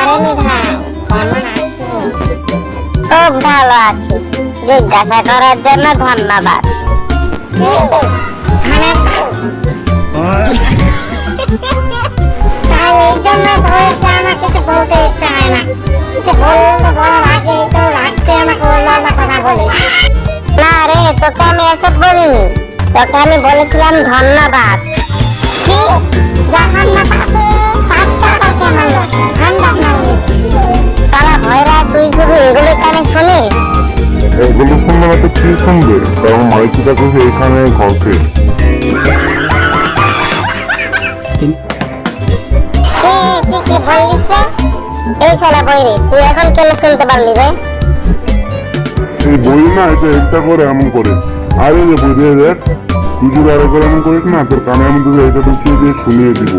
পারেনি ভাই, কেমন আছিস? খুব ভালো আছি, জিজ্ঞাসা করার জন্য ধন্যবাদ। তাই এই জন্য ধরেছে, আমার কিছু বলতে ইচ্ছা হয় না, কিছু বলতে বড় লাগে, তো লাগছে আমাকে অন্য কথা বলি। না রে, তোকে আমি এসব বলিনি, তোকে আমি বলেছিলাম ধন্যবাদ। কি ধন্যবাদ? তারা ভয়রা, তুই শুধু এগুলি কানে শুনিস? এগুলো শুনলে না তো কি শুনবে, কারণ মালিকটা তো এখানে ঘরকে। কি বলিস? এই খেলা বই রে, তুই এখন কেন শুনতে পারলি রে? এই বই না, এটা একটা করে এমন করে, আরে যে বই দিয়ে দেখ, তুই যদি আরো করে এমন করিস না, তোর কানে আমি তোকে এটা ঢুকিয়ে দিয়ে শুনিয়ে দিব।